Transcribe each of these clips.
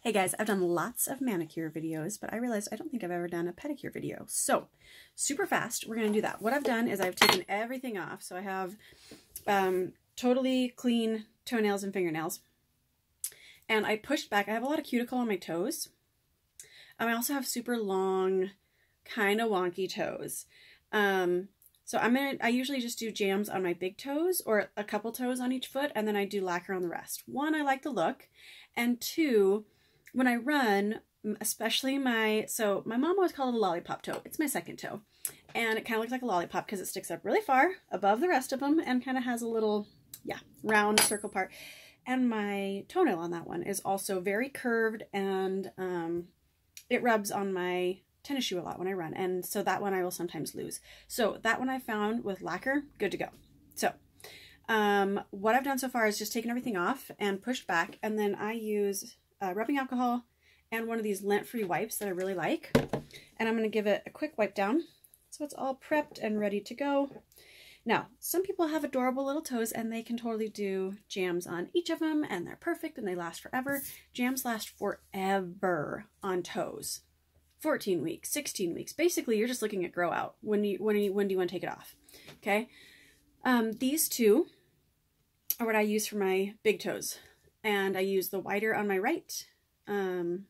Hey guys, I've done lots of manicure videos, but I realized I don't think I've ever done a pedicure video. So, super fast, we're going to do that. What I've done is I've taken everything off. So I have totally clean toenails and fingernails. And I pushed back. I have a lot of cuticle on my toes. I also have super long, kind of wonky toes. So I usually just do jams on my big toes or a couple toes on each foot, and then I do lacquer on the rest. One, I like the look, and two, when I run, especially so my mom always called it a lollipop toe. It's my second toe, and it kind of looks like a lollipop because it sticks up really far above the rest of them and kind of has a little, round circle part. And my toenail on that one is also very curved, and it rubs on my tennis shoe a lot when I run, and so that one I will sometimes lose. So that one I found with lacquer, good to go. So what I've done so far is just taken everything off and pushed back, and then I use rubbing alcohol and one of these lint-free wipes that I really like, and I'm going to give it a quick wipe down so it's all prepped and ready to go. Now, some people have adorable little toes and they can totally do jams on each of them, and they're perfect and they last forever. Jams last forever on toes. 14 weeks, 16 weeks. Basically, you're just looking at grow out. When do you want to take it off? Okay. These two are what I use for my big toes. And I use the wider on my right and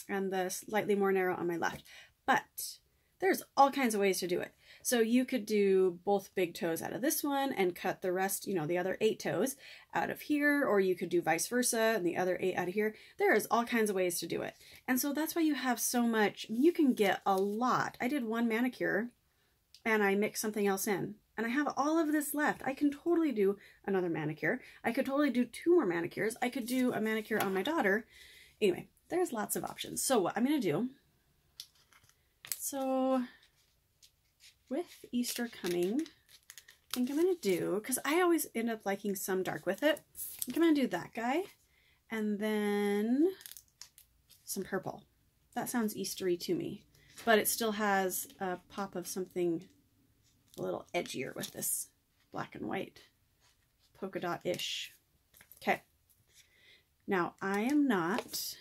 the slightly more narrow on my left. But there's all kinds of ways to do it. So you could do both big toes out of this one and cut the rest, the other 8 toes out of here, or you could do vice versa and the other 8 out of here. There is all kinds of ways to do it. And so that's why you have so much. You can get a lot. I did one manicure and I mixed something else in, and I have all of this left. I can totally do another manicure. I could totally do 2 more manicures. I could do a manicure on my daughter. Anyway, there's lots of options. So what I'm going to do, with Easter coming, I think I'm going to do, because I always end up liking some dark with it, I think I'm going to do that guy, and then some purple. That sounds Eastery to me, but it still has a pop of something a little edgier with this black and white polka dot-ish. Okay. Now, I am not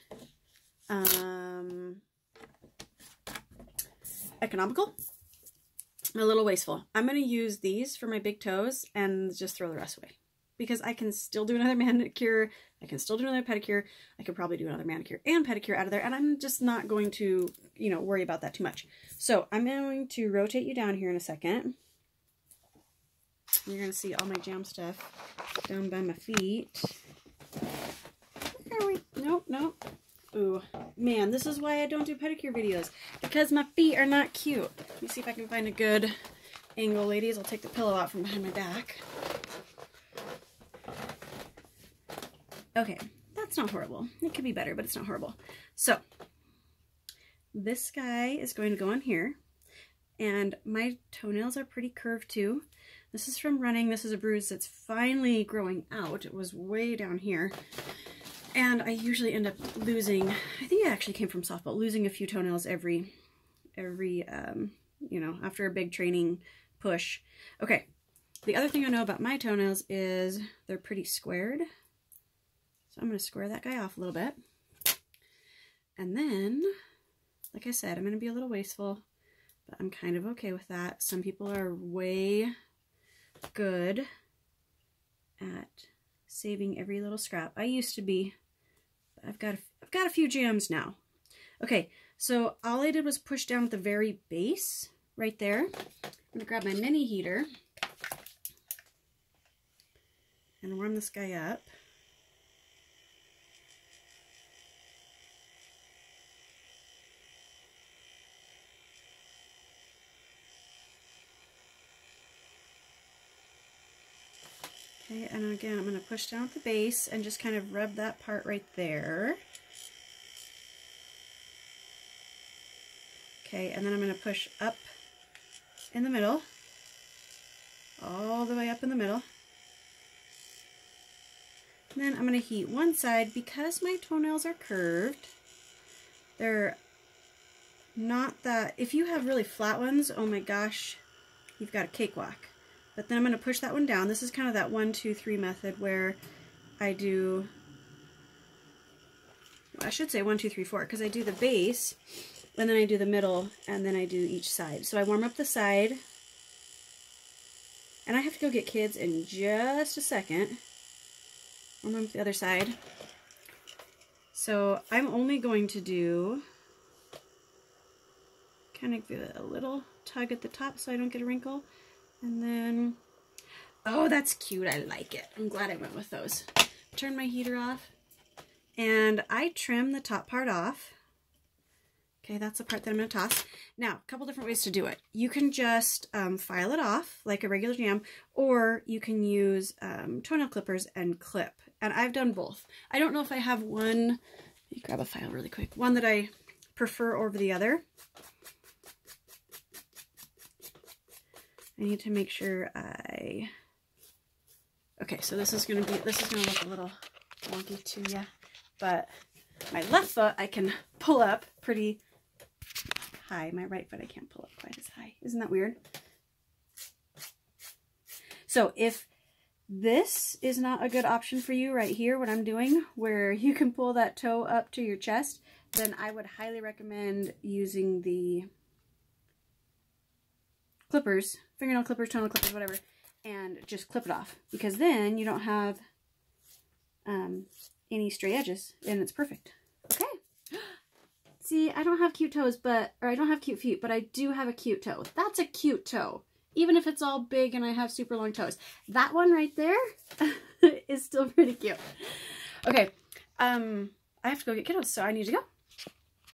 economical. I'm a little wasteful. I'm going to use these for my big toes and just throw the rest away, because I can still do another manicure. I can still do another pedicure. I could probably do another manicure and pedicure out of there, and I'm just not going to, worry about that too much. So I'm going to rotate you down here in a second. You're going to see all my jam stuff down by my feet. Where are we? Nope. Ooh, man, this is why I don't do pedicure videos, because my feet are not cute. Let me see if I can find a good angle, ladies. I'll take the pillow out from behind my back. Okay, that's not horrible. It could be better, but it's not horrible. So, this guy is going to go on here, and my toenails are pretty curved too. This is from running. This is a bruise that's finally growing out. It was way down here. And I usually end up losing, I think it actually came from softball, losing a few toenails every after a big training push. Okay, the other thing I know about my toenails is they're pretty squared. So I'm going to square that guy off a little bit. And then, like I said, I'm going to be a little wasteful, but I'm kind of okay with that. Some people are way good at saving every little scrap. I used to be. I've got a few jams now. Okay, so all I did was push down at the very base, right there. I'm going to grab my mini heater and warm this guy up. Okay, and again, I'm going to push down at the base and just kind of rub that part right there. Okay, and then I'm going to push up in the middle, all the way up in the middle. And then I'm going to heat one side. Because my toenails are curved, they're not that, if you have really flat ones, oh my gosh, you've got a cakewalk. But then I'm going to push that one down. This is kind of that 1, 2, 3 method where I do I should say 1, 2, 3, 4, because I do the base, and then I do the middle, and then I do each side. So I warm up the side, and I have to go get kids in just a second. Warm up the other side. So I'm only going to do kind of give it a little tug at the top so I don't get a wrinkle. And then, oh, that's cute. I like it. I'm glad I went with those. Turn my heater off. And I trim the top part off. Okay, that's the part that I'm going to toss. Now, a couple different ways to do it. You can just file it off like a regular jam, or you can use toenail clippers and clip. And I've done both. I don't know if I have one, let me grab a file really quick, one that I prefer over the other. I need to make sure okay, so this is going to look a little wonky to you, but my left foot I can pull up pretty high. My right foot I can't pull up quite as high. Isn't that weird? So if this is not a good option for you right here, what I'm doing, where you can pull that toe up to your chest, then I would highly recommend using the clippers, fingernail clippers, toenail clippers, whatever, and just clip it off, because then you don't have any stray edges, and it's perfect. Okay. See, I don't have cute toes, or I don't have cute feet, but I do have a cute toe. That's a cute toe, even if it's all big and I have super long toes. That one right there is still pretty cute. Okay, I have to go get kiddos, so I need to go.